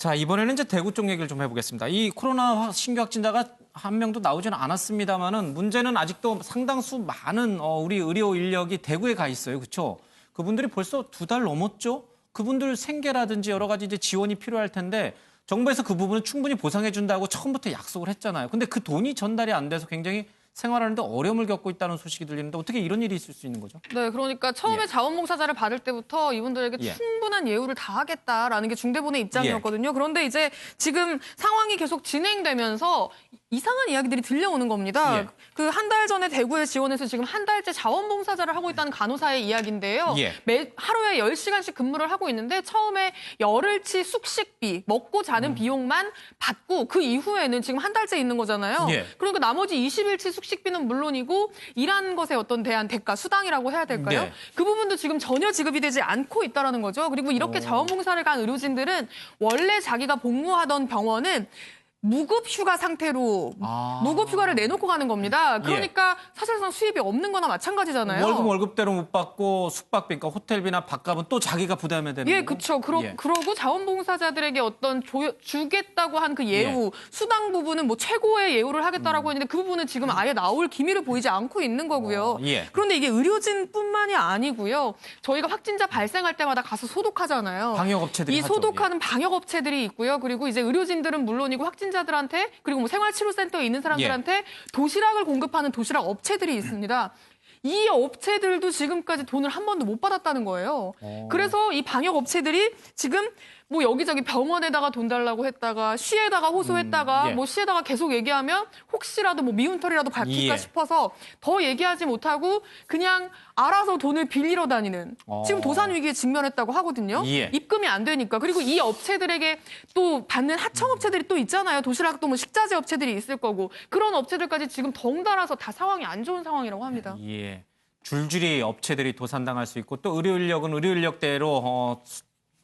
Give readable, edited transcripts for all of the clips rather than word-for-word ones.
자, 이번에는 이제 대구 쪽 얘기를 좀 해보겠습니다. 이 코로나 신규 확진자가 한 명도 나오지는 않았습니다만은 문제는 아직도 상당수 많은 우리 의료 인력이 대구에 가 있어요. 그렇죠? 그분들이 벌써 2달 넘었죠? 그분들 생계라든지 여러 가지 이제 지원이 필요할 텐데 정부에서 그 부분은 충분히 보상해 준다고 처음부터 약속을 했잖아요. 근데 그 돈이 전달이 안 돼서 굉장히 생활하는데 어려움을 겪고 있다는 소식이 들리는데 어떻게 이런 일이 있을 수 있는 거죠? 네, 그러니까 처음에 자원봉사자를 받을 때부터 이분들에게 충분한 예우를 다하겠다라는 게 중대본의 입장이었거든요. 그런데 이제 지금 상황이 계속 진행되면서 이상한 이야기들이 들려오는 겁니다. 그 한 달 전에 대구에 지원해서 지금 한 달째 자원봉사자를 하고 있다는 간호사의 이야기인데요. 하루에 10시간씩 근무를 하고 있는데 처음에 열흘치 숙식비, 먹고 자는 비용만 받고 그 이후에는 지금 한 달째 있는 거잖아요. 그러니까 나머지 20일치 숙식비는 물론이고 일한 것에 어떤 대한 대가, 수당이라고 해야 될까요? 그 부분도 지금 전혀 지급이 되지 않고 있다는 거죠. 그리고 이렇게 자원봉사를 간 의료진들은 원래 자기가 복무하던 병원은 무급 휴가 상태로 무급 휴가를 내놓고 가는 겁니다. 그러니까 사실상 수입이 없는 거나 마찬가지잖아요. 월급대로 못 받고 숙박비, 그러니까 호텔비나 밥값은 또 자기가 부담해야 되는 거고. 그렇죠. 그러고 자원봉사자들에게 어떤 주겠다고 한 그 예우, 수당 부분은 뭐 최고의 예우를 하겠다라고 했는데 그 부분은 지금 아예 나올 기미를 보이지 않고 있는 거고요. 그런데 이게 의료진뿐만이 아니고요. 저희가 확진자 발생할 때마다 가서 소독하잖아요. 방역업체들이 이 소독하는 방역업체들이 있고요. 그리고 이제 의료진들은 물론이고 확진자들한테 그리고 뭐 생활치료센터에 있는 사람들한테 도시락을 공급하는 도시락 업체들이 있습니다. 이 업체들도 지금까지 돈을 한 번도 못 받았다는 거예요. 그래서 이 방역 업체들이 지금 뭐 여기저기 병원에다가 돈 달라고 했다가 시에다가 호소했다가 뭐 시에다가 계속 얘기하면 혹시라도 뭐 미운 털이라도 밝힐까 싶어서 더 얘기하지 못하고 그냥 알아서 돈을 빌리러 다니는 지금 도산 위기에 직면했다고 하거든요. 입금이 안 되니까. 그리고 이 업체들에게 또 받는 하청업체들이 또 있잖아요. 도시락도 뭐 식자재 업체들이 있을 거고 그런 업체들까지 지금 덩달아서 다 상황이 안 좋은 상황이라고 합니다. 줄줄이 업체들이 도산당할 수 있고 또 의료 인력은 의료 인력대로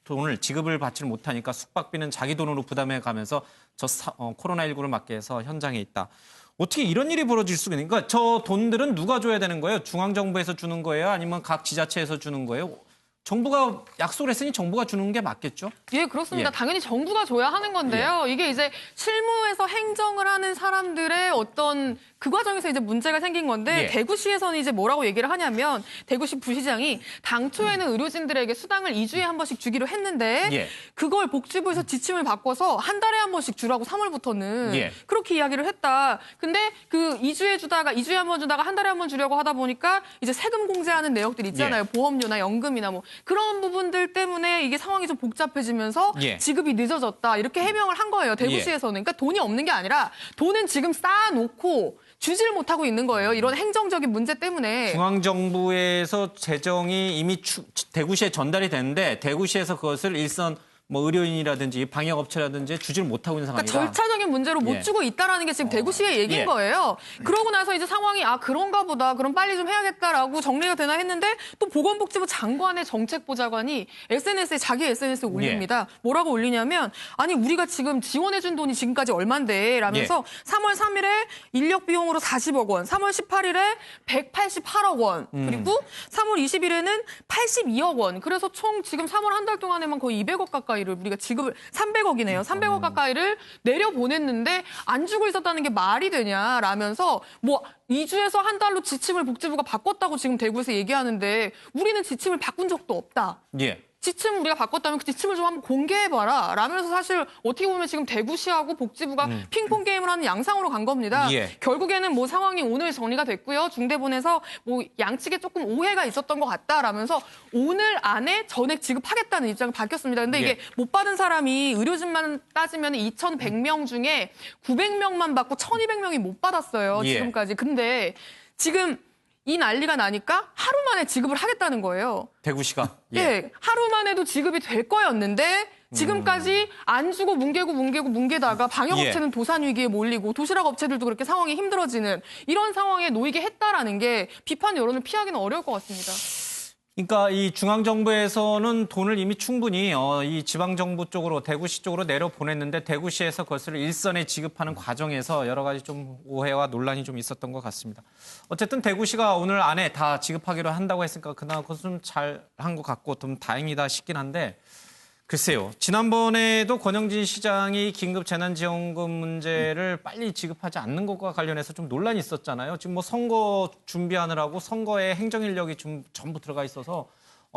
돈을 지급을 받지 못하니까 숙박비는 자기 돈으로 부담해 가면서 코로나19를 막기 위해서 현장에 있다. 어떻게 이런 일이 벌어질 수가 있는? 그러니까 저 돈들은 누가 줘야 되는 거예요? 중앙정부에서 주는 거예요? 아니면 각 지자체에서 주는 거예요? 정부가 약속을 했으니 정부가 주는 게 맞겠죠? 그렇습니다. 당연히 정부가 줘야 하는 건데요. 이게 이제 실무에서 행정을 하는 사람들의 어떤 그 과정에서 이제 문제가 생긴 건데 대구시에서는 이제 뭐라고 얘기를 하냐면 대구시 부시장이 당초에는 의료진들에게 수당을 2주에 한 번씩 주기로 했는데 그걸 복지부에서 지침을 바꿔서 한 달에 한 번씩 주라고 3월부터는 그렇게 이야기를 했다. 근데 그 2주에 한 번 주다가 한 달에 한 번 주려고 하다 보니까 이제 세금 공제하는 내역들 있잖아요. 보험료나 연금이나 뭐 그런 부분들 때문에 이게 상황이 좀 복잡해지면서 지급이 늦어졌다. 이렇게 해명을 한 거예요. 대구시에서는. 그러니까 돈이 없는 게 아니라 돈은 지금 쌓아놓고 주지를 못하고 있는 거예요. 이런 행정적인 문제 때문에. 중앙정부에서 재정이 이미 대구시에 전달이 됐는데 대구시에서 그것을 일선 뭐 의료인이라든지 방역업체라든지 주지를 못하고 있는 상황이다. 그러니까 절차적인 문제로 못 주고 있다라는 게 지금 대구시의 얘기인 거예요. 그러고 나서 이제 상황이 그런가 보다. 그럼 빨리 좀 해야겠다라고 정리가 되나 했는데 또 보건복지부 장관의 정책보좌관이 자기 SNS에 올립니다. 뭐라고 올리냐면 아니 우리가 지금 지원해준 돈이 지금까지 얼만데 라면서 3월 3일에 인력 비용으로 40억 원, 3월 18일에 188억 원, 그리고 3월 20일에는 82억 원. 그래서 총 지금 3월 한 달 동안에만 거의 200억 가까이 우리가 지급을 300억이네요. 300억 가까이를 내려보냈는데 안 주고 있었다는 게 말이 되냐라면서 뭐 2주에서 한 달로 지침을 복지부가 바꿨다고 지금 대구에서 얘기하는데 우리는 지침을 바꾼 적도 없다. 지침 우리가 바꿨다면 그 지침을 좀 한번 공개해봐라 라면서 사실 어떻게 보면 지금 대구시하고 복지부가 핑퐁 게임을 하는 양상으로 간 겁니다. 결국에는 뭐 상황이 오늘 정리가 됐고요. 중대본에서 뭐 양측에 조금 오해가 있었던 것 같다라면서 오늘 안에 전액 지급하겠다는 입장을 밝혔습니다. 근데 이게 못 받은 사람이 의료진만 따지면 2,100명 중에 900명만 받고 1,200명이 못 받았어요. 지금까지. 근데 지금 이 난리가 나니까 하루 만에 지급을 하겠다는 거예요. 대구시가? 하루 만에도 지급이 될 거였는데 지금까지 안 주고 뭉개다가 방역업체는 도산 위기에 몰리고 도시락 업체들도 그렇게 상황이 힘들어지는 이런 상황에 놓이게 했다라는 게 비판 여론을 피하기는 어려울 것 같습니다. 그러니까 이 중앙정부에서는 돈을 이미 충분히 이 지방정부 쪽으로 대구시 쪽으로 내려보냈는데 대구시에서 그것을 일선에 지급하는 과정에서 여러 가지 좀 오해와 논란이 좀 있었던 것 같습니다. 어쨌든 대구시가 오늘 안에 다 지급하기로 한다고 했으니까 그나마 그것은 좀 잘한 것 같고 좀 다행이다 싶긴 한데 글쎄요. 지난번에도 권영진 시장이 긴급 재난지원금 문제를 빨리 지급하지 않는 것과 관련해서 좀 논란이 있었잖아요. 지금 뭐 선거 준비하느라고 선거에 행정 인력이 좀 전부 들어가 있어서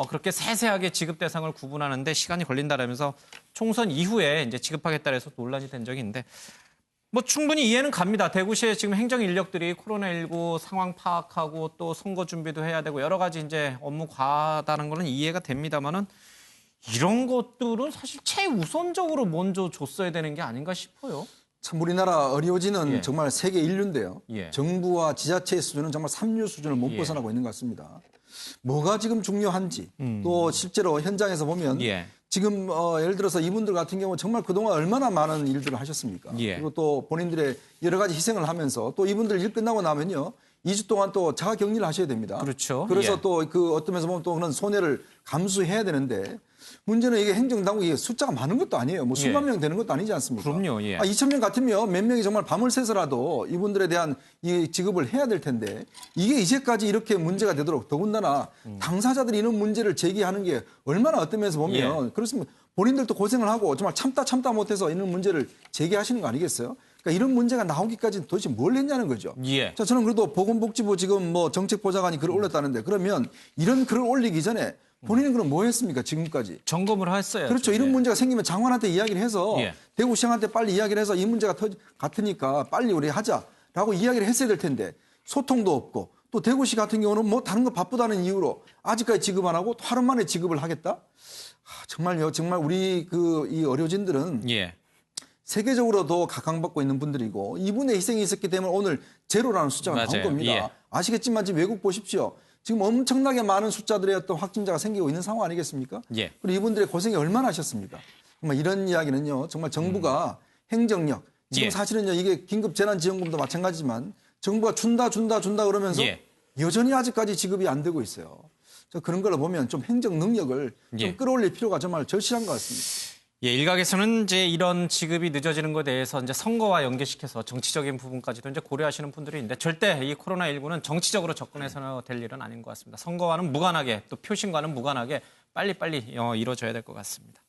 그렇게 세세하게 지급 대상을 구분하는데 시간이 걸린다라면서 총선 이후에 이제 지급하겠다 해서 논란이 된 적이 있는데 뭐 충분히 이해는 갑니다. 대구시에 지금 행정 인력들이 코로나19 상황 파악하고 또 선거 준비도 해야 되고 여러 가지 이제 업무 과다는 거는 이해가 됩니다만은 이런 것들은 사실 최우선적으로 먼저 줬어야 되는 게 아닌가 싶어요. 참 우리나라 의료진은 예. 정말 세계 인류인데요. 예. 정부와 지자체의 수준은 정말 삼류 수준을 못 벗어나고 있는 것 같습니다. 뭐가 지금 중요한지 또 실제로 현장에서 보면 예. 지금 예를 들어서 이분들 같은 경우 정말 그동안 얼마나 많은 일들을 하셨습니까? 예. 그리고 또 본인들의 여러 가지 희생을 하면서 또 이분들 일 끝나고 나면요. 2주 동안 또 자가 격리를 하셔야 됩니다. 그렇죠. 그래서 예. 또 그 어떤 면에서 보면 또 그런 손해를 감수해야 되는데 문제는 이게 행정당국이 숫자가 많은 것도 아니에요. 뭐 수만 예. 명 되는 것도 아니지 않습니까? 그럼요. 예. 2,000명 같으면 몇 명이 정말 밤을 새서라도 이분들에 대한 이 지급을 해야 될 텐데 이게 이제까지 이렇게 문제가 되도록 더군다나 당사자들이 이런 문제를 제기하는 게 얼마나 어떤 면에서 보면 그렇습니다. 본인들도 고생을 하고 정말 참다 못해서 이런 문제를 제기하시는 거 아니겠어요? 그러니까 이런 문제가 나오기까지 도대체 뭘 했냐는 거죠. 예. 자, 저는 그래도 보건복지부 지금 뭐 정책보좌관이 글을 올렸다는데 그러면 이런 글을 올리기 전에 본인은 그럼 뭐 했습니까? 지금까지. 점검을 했어요. 그렇죠. 이런 문제가 생기면 장관한테 이야기를 해서 예. 대구시장한테 빨리 이야기를 해서 이 문제가 같으니까 빨리 우리 하자라고 이야기를 했어야 될 텐데 소통도 없고 또 대구시 같은 경우는 뭐 다른 거 바쁘다는 이유로 아직까지 지급 안 하고 또 하루 만에 지급을 하겠다? 정말요. 정말 우리 이 의료진들은 예. 세계적으로도 각광받고 있는 분들이고 이분의 희생이 있었기 때문에 오늘 제로라는 숫자가 나온 맞아요. 겁니다. 예. 아시겠지만 지금 외국 보십시오. 지금 엄청나게 많은 숫자들의 어떤 확진자가 생기고 있는 상황 아니겠습니까? 예. 그리고 이분들의 고생이 얼마나 하셨습니까? 정말 이런 이야기는요. 정말 정부가 행정력 지금 예. 사실은요. 이게 긴급 재난지원금도 마찬가지지만 정부가 준다 그러면서 예. 여전히 아직까지 지급이 안 되고 있어요. 저 그런 걸 보면 좀 행정 능력을 예. 좀 끌어올릴 필요가 정말 절실한 것 같습니다. 예, 일각에서는 이제 이런 지급이 늦어지는 것에 대해서 이제 선거와 연계시켜서 정치적인 부분까지도 이제 고려하시는 분들이 있는데 절대 이 코로나19는 정치적으로 접근해서는 될 일은 아닌 것 같습니다. 선거와는 무관하게 또 표심과는 무관하게 빨리빨리 이루어져야 될 것 같습니다.